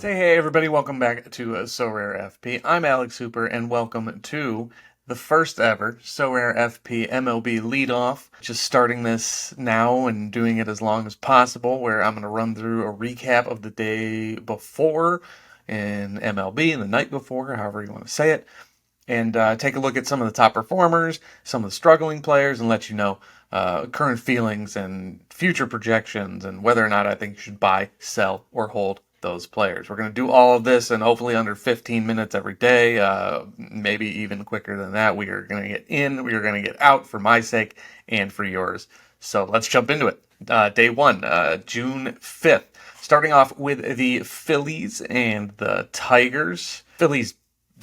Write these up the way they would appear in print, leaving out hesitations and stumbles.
Hey everybody, welcome back to Sorare FP. I'm Alex Hooper and welcome to the first ever Sorare FP MLB Leadoff. Just starting this now and doing it as long as possible, where I'm going to run through a recap of the day before in MLB and the night before, however you want to say it, and take a look at some of the top performers, some of the struggling players, and let you know current feelings and future projections and whether or not I think you should buy, sell, or hold those players. We're going to do all of this in hopefully under 15 minutes every day, maybe even quicker than that. We are going to get in, we are going to get out for my sake and for yours. So let's jump into it. Day one, June 5th. Starting off with the Phillies and the Tigers. Phillies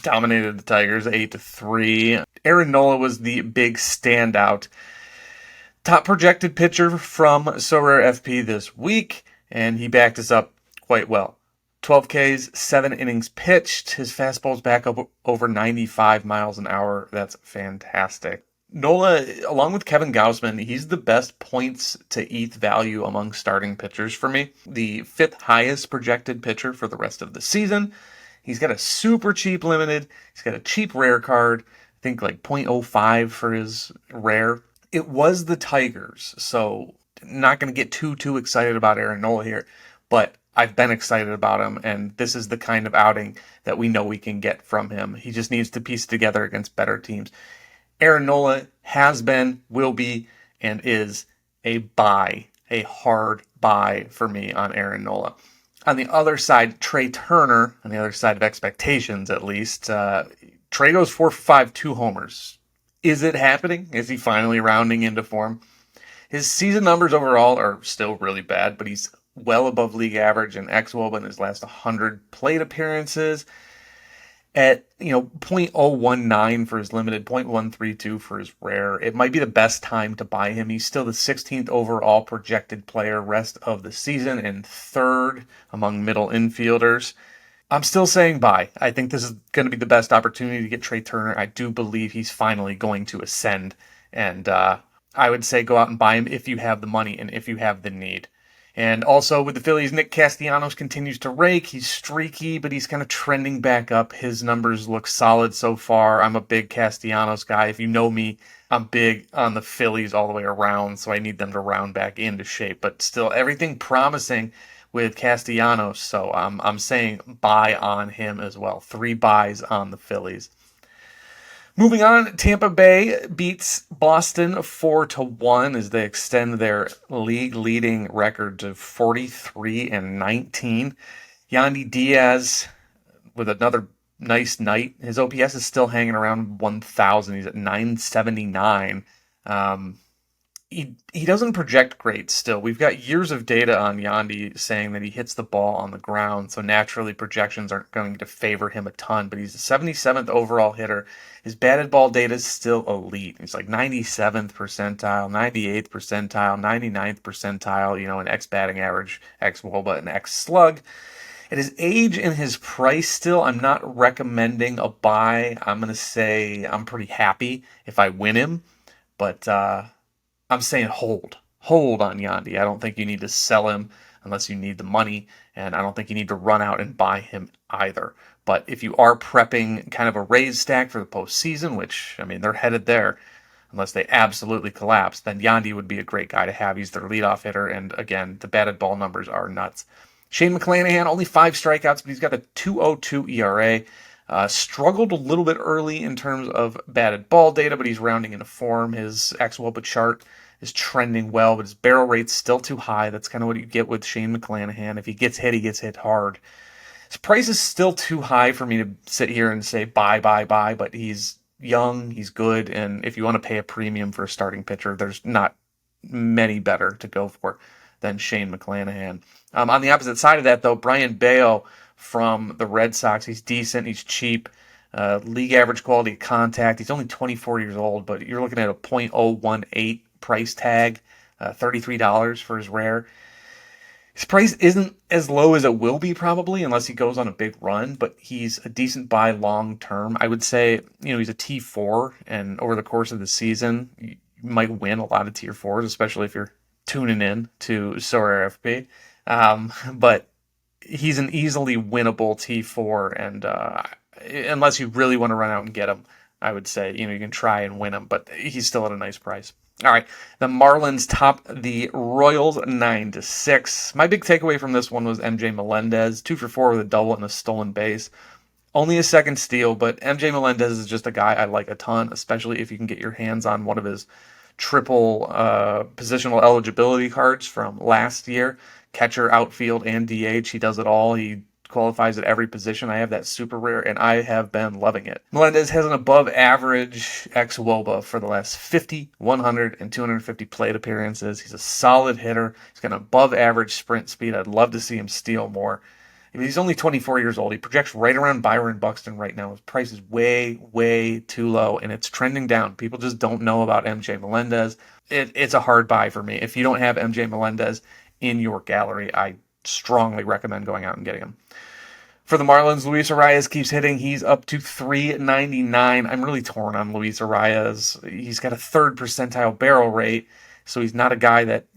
dominated the Tigers 8-3. Aaron Nola was the big standout. Top projected pitcher from Sorare FP this week, and he backed us up quite well. 12 Ks, 7 innings pitched. His fastball's back up over 95 miles an hour. That's fantastic. Nola, along with Kevin Gausman, he's the best points to ETH value among starting pitchers for me. The fifth highest projected pitcher for the rest of the season. He's got a super cheap limited. He's got a cheap rare card. I think like 0.05 for his rare. It was the Tigers, so not going to get too excited about Aaron Nola here, but I've been excited about him, and this is the kind of outing that we know we can get from him. He just needs to piece together against better teams. Aaron Nola has been, will be, and is a buy, a hard buy for me on Aaron Nola. On the other side, Trey Turner, on the other side of expectations at least, Trey goes 4 for 5, 2 homers. Is it happening? Is he finally rounding into form? His season numbers overall are still really bad, but he's well above league average in xWOB in his last 100 plate appearances. At 0.019 for his limited, 0.132 for his rare. It might be the best time to buy him. He's still the 16th overall projected player rest of the season and third among middle infielders. I'm still saying buy. I think this is going to be the best opportunity to get Trey Turner. I do believe he's finally going to ascend, and I would say go out and buy him if you have the money and if you have the need. And also with the Phillies, Nick Castellanos continues to rake. He's streaky, but he's kind of trending back up. His numbers look solid so far. I'm a big Castellanos guy. If you know me, I'm big on the Phillies all the way around, so I need them to round back into shape. But still, everything promising with Castellanos, so I'm saying buy on him as well. 3 buys on the Phillies. Moving on, Tampa Bay beats Boston 4-1 as they extend their league-leading record to 43-19. Yandy Diaz with another nice night. His OPS is still hanging around 1,000. He's at 979. He doesn't project great still. We've got years of data on Yandy saying that he hits the ball on the ground, so naturally projections aren't going to favor him a ton, but he's the 77th overall hitter. His batted ball data is still elite. He's like 97th percentile, 98th percentile, 99th percentile, in X batting average, X WOBA, and X slug. At his age and his price still, I'm not recommending a buy. I'm going to say I'm pretty happy if I win him, but I'm saying hold. Hold on Yandy. I don't think you need to sell him unless you need the money, and I don't think you need to run out and buy him either. But if you are prepping kind of a raise stack for the postseason, which, they're headed there unless they absolutely collapse, then Yandy would be a great guy to have. He's their leadoff hitter, and again, the batted ball numbers are nuts. Shane McClanahan, only 5 strikeouts, but he's got a 2.02 ERA. Struggled a little bit early in terms of batted ball data, but he's rounding into form. His xWOBA chart is trending well, but his barrel rate's still too high. That's kind of what you get with Shane McClanahan. If he gets hit hard. His price is still too high for me to sit here and say buy, but he's young, he's good, and if you want to pay a premium for a starting pitcher, there's not many better to go for than Shane McClanahan. On the opposite side of that, though, Brian Bayo from the Red Sox, he's decent, he's cheap, league average quality of contact. He's only 24 years old, but you're looking at a .018 price tag, $33 for his rare. His price isn't as low as it will be probably unless he goes on a big run, but he's a decent buy long term. I would say, he's a T4, and over the course of the season, you might win a lot of Tier 4s, especially if you're tuning in to Sorare FP. But he's an easily winnable T4, and unless you really want to run out and get him, I would say you can try and win him, but he's still at a nice price. All right, the Marlins top the Royals 9-6. My big takeaway from this one was MJ Melendez, 2 for 4 with a double and a stolen base. Only a second steal, but MJ Melendez is just a guy I like a ton, especially if you can get your hands on one of his triple positional eligibility cards from last year. Catcher, outfield, and DH. He does it all. He qualifies at every position. I have that super rare, and I have been loving it. Melendez has an above average xWOBA for the last 50, 100, and 250 plate appearances. He's a solid hitter. He's got an above average sprint speed. I'd love to see him steal more. He's only 24 years old. He projects right around Byron Buxton right now. His price is way, way too low, and it's trending down. People just don't know about MJ Melendez. It's a hard buy for me. If you don't have MJ Melendez in your gallery, I strongly recommend going out and getting him. For the Marlins, Luis Arias keeps hitting. He's up to $3.99. I'm really torn on Luis Arias. He's got a third percentile barrel rate, so he's not a guy that,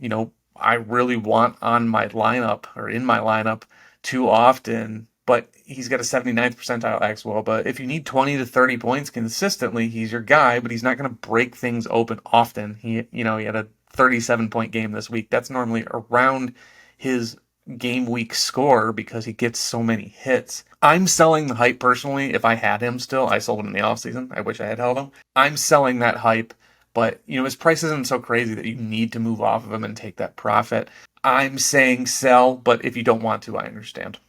I really want on my lineup or in my lineup too often, but he's got a 79th percentile xWOBA. If you need 20 to 30 points consistently, he's your guy, but he's not going to break things open often. He had a 37-point game this week. That's normally around his game week score because he gets so many hits. I'm selling the hype personally. If I had him still, I sold him in the offseason. I wish I had held him. I'm selling that hype, but his price isn't so crazy that you need to move off of him and take that profit. I'm saying sell, but if you don't want to, I understand.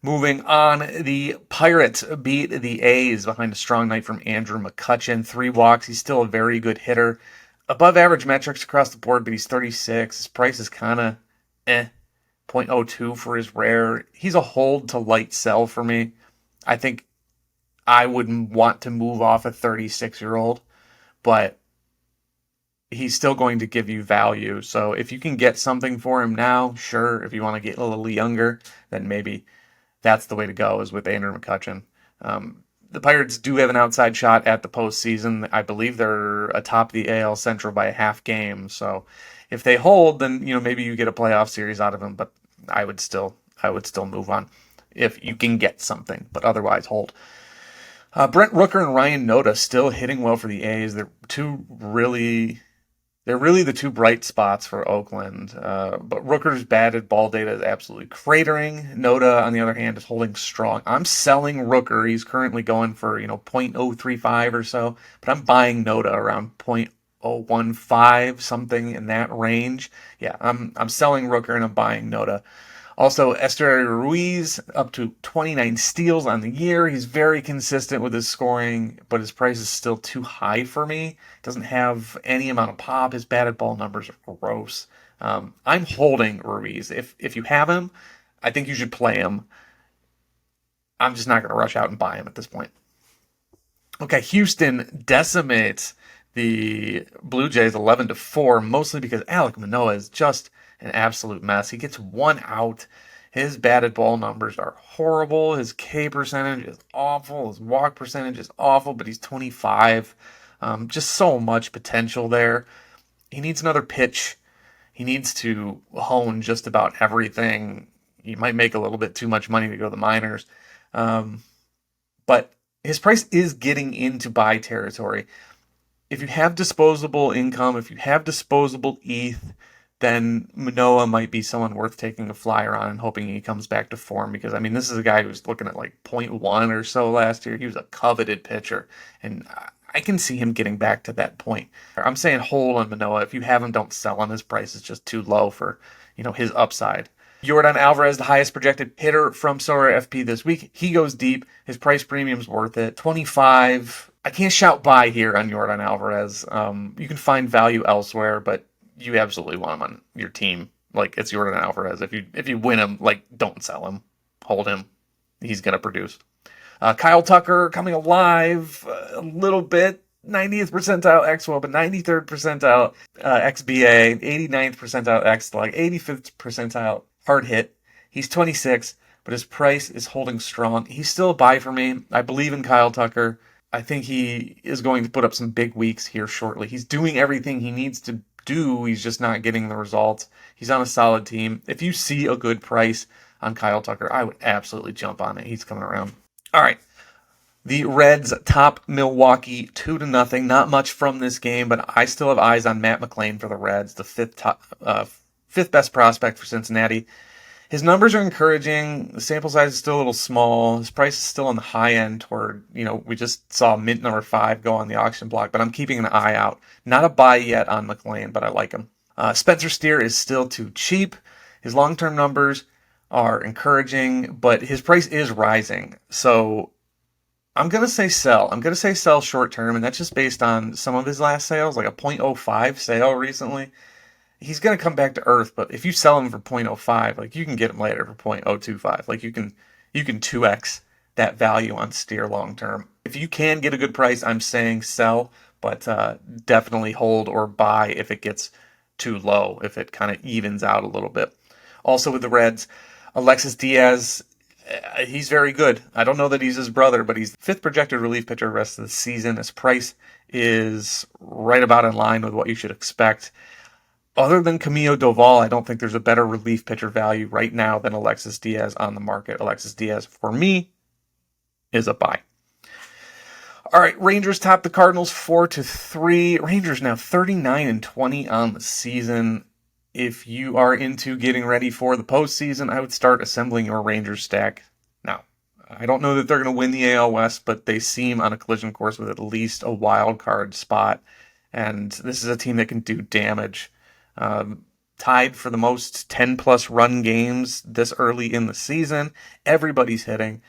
Moving on, the Pirates beat the A's behind a strong night from Andrew McCutchen. 3 walks. He's still a very good hitter. Above average metrics across the board, but he's 36. His price is kind of 0.02 for his rare. He's a hold to light sell for me. I think I would want to move off a 36-year-old, but he's still going to give you value. So if you can get something for him now, sure. If you want to get a little younger, then maybe that's the way to go, is with Andrew McCutchen. The Pirates do have an outside shot at the postseason. I believe they're atop the AL Central by a half game. So if they hold, then maybe you get a playoff series out of them. But I would still move on if you can get something. But otherwise, hold. Brent Rooker and Ryan Noda still hitting well for the A's. They're really the two bright spots for Oakland. But Rooker's batted ball data is absolutely cratering. Noda, on the other hand, is holding strong. I'm selling Rooker. He's currently going for 0.035 or so, but I'm buying Noda around 0.015, something in that range. Yeah, I'm selling Rooker and I'm buying Noda. Also, Esteury Ruiz up to 29 steals on the year. He's very consistent with his scoring, but his price is still too high for me. Doesn't have any amount of pop. His batted ball numbers are gross. I'm holding Ruiz. If you have him, I think you should play him. I'm just not going to rush out and buy him at this point. Okay, Houston decimates the Blue Jays 11-4, mostly because Alek Manoah is just an absolute mess. He gets 1 out. His batted ball numbers are horrible. His K percentage is awful. His walk percentage is awful, but he's 25. Just so much potential there. He needs another pitch. He needs to hone just about everything. He might make a little bit too much money to go to the minors. But his price is getting into buy territory. If you have disposable income, if you have disposable ETH, then Manoah might be someone worth taking a flyer on and hoping he comes back to form, because, this is a guy who's looking at like 0.1 or so last year. He was a coveted pitcher, and I can see him getting back to that point. I'm saying hold on Manoah. If you have him, don't sell him. His price is just too low for, his upside. Yordan Alvarez, the highest projected hitter from Sorare FP this week. He goes deep. His price premium's worth it. 25. I can't shout buy here on Yordan Alvarez. You can find value elsewhere, but you absolutely want him on your team. Like, it's Yordan Alvarez. If you win him, don't sell him. Hold him. He's going to produce. Kyle Tucker coming alive a little bit. 90th percentile xWOBA, but 93rd percentile XBA, 89th percentile xSlug, 85th percentile hard hit. He's 26, but his price is holding strong. He's still a buy for me. I believe in Kyle Tucker. I think he is going to put up some big weeks here shortly. He's doing everything he needs to do. He's just not getting the results. He's on a solid team. If you see a good price on Kyle Tucker, I would absolutely jump on it. He's coming around. All right. The Reds top Milwaukee 2-0. Not much from this game, but I still have eyes on Matt McLain for the Reds, the fifth best prospect for Cincinnati. His numbers are encouraging. The sample size is still a little small. His price is still on the high end toward, we just saw mint number 5 go on the auction block, but I'm keeping an eye out. Not a buy yet on McLain, but I like him. Spencer Steer is still too cheap. His long-term numbers are encouraging, but his price is rising. So I'm going to say sell. I'm going to say sell short term, and that's just based on some of his last sales, like a .05 sale recently. He's going to come back to earth, but if you sell him for .05, like you can get him later for .025. Like you can 2x that value on Steer long term. If you can get a good price, I'm saying sell, but definitely hold or buy if it gets too low, if it kind of evens out a little bit. Also with the Reds, Alexis Diaz, he's very good. I don't know that he's his brother, but he's the 5th projected relief pitcher the rest of the season. His price is right about in line with what you should expect. Other than Camilo Doval, I don't think there's a better relief pitcher value right now than Alexis Diaz on the market. Alexis Diaz, for me, is a buy. All right, Rangers top the Cardinals 4-3. Rangers now 39-20 on the season. If you are into getting ready for the postseason, I would start assembling your Rangers stack now. I don't know that they're going to win the AL West, but they seem on a collision course with at least a wild card spot. And this is a team that can do damage. Tied for the most 10-plus run games this early in the season. Everybody's hitting.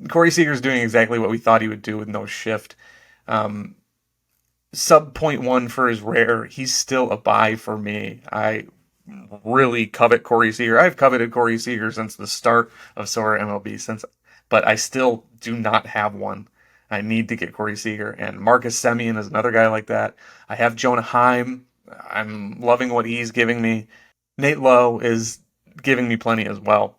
Corey Seager's doing exactly what we thought he would do with no shift. Sub 0.1 for his rare. He's still a buy for me. I really covet Corey Seager. I've coveted Corey Seager since the start of SorareMLB, but I still do not have one. I need to get Corey Seager. And Marcus Semien is another guy like that. I have Jonah Heim. I'm loving what he's giving me. Nate Lowe is giving me plenty as well.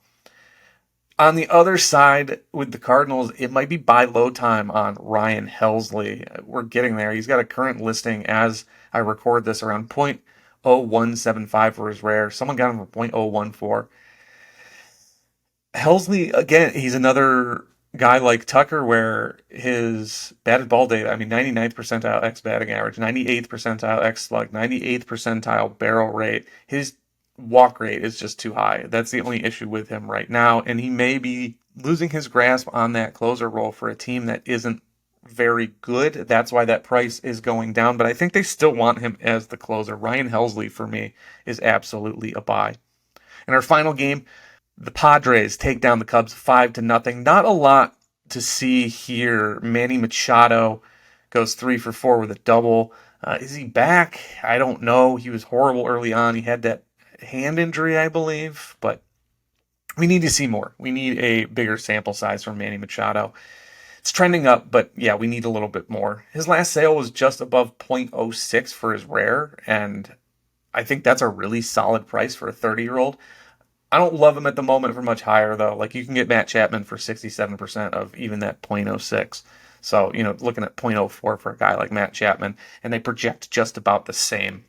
On the other side, with the Cardinals, it might be buy low time on Ryan Helsley. We're getting there. He's got a current listing as I record this around .0175 for his rare. Someone got him for .014. Helsley, again, he's another guy like Tucker where his batted ball data, 99th percentile X batting average, 98th percentile X slug, 98th percentile barrel rate. His walk rate is just too high. That's the only issue with him right now, and he may be losing his grasp on that closer role for a team that isn't very good. That's why that price is going down, but I think they still want him as the closer. Ryan Helsley, for me, is absolutely a buy. In our final game, the Padres take down the Cubs 5-0. Not a lot to see here. Manny Machado goes 3 for 4 with a double. Is he back? I don't know. He was horrible early on. He had that hand injury, I believe, but we need to see more. We need a bigger sample size from Manny Machado. It's trending up, but yeah, we need a little bit more. His last sale was just above .06 for his rare, and I think that's a really solid price for a 30-year-old. I don't love him at the moment for much higher, though. Like, you can get Matt Chapman for 67% of even that .06. So, looking at .04 for a guy like Matt Chapman, and they project just about the same.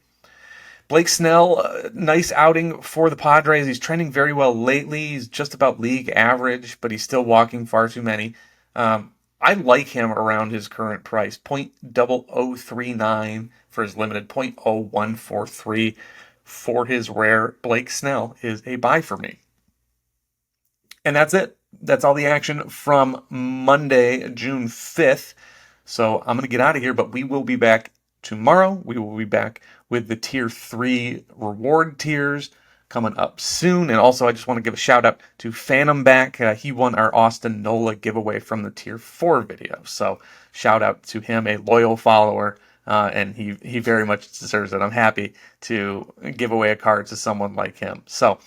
Blake Snell, nice outing for the Padres. He's trending very well lately. He's just about league average, but he's still walking far too many. I like him around his current price, .0039 for his limited, .0143 for his rare. Blake Snell is a buy for me. And that's it. That's all the action from Monday, June 5th. So I'm going to get out of here, but we will be back tomorrow. We will be back with the Tier 3 reward tiers coming up soon. And also, I just want to give a shout out to Phantom Back. He won our Austin Nola giveaway from the Tier 4 video. So shout out to him, a loyal follower. And he very much deserves it. I'm happy to give away a card to someone like him. So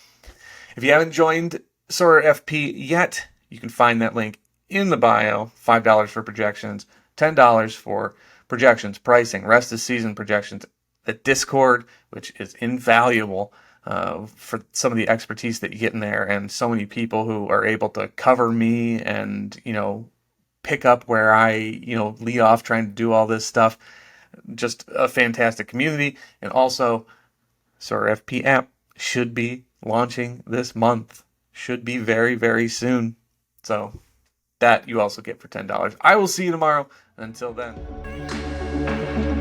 if you haven't joined Sorare FP yet, you can find that link in the bio. $5 for projections, $10 for projections, pricing, rest of season projections, the Discord, which is invaluable for some of the expertise that you get in there, and so many people who are able to cover me and, pick up where I, lead off trying to do all this stuff. Just a fantastic community. And also, Sorare FP app should be launching this month. should be very, very soon. So that you also get for $10. I will see you tomorrow. Until then.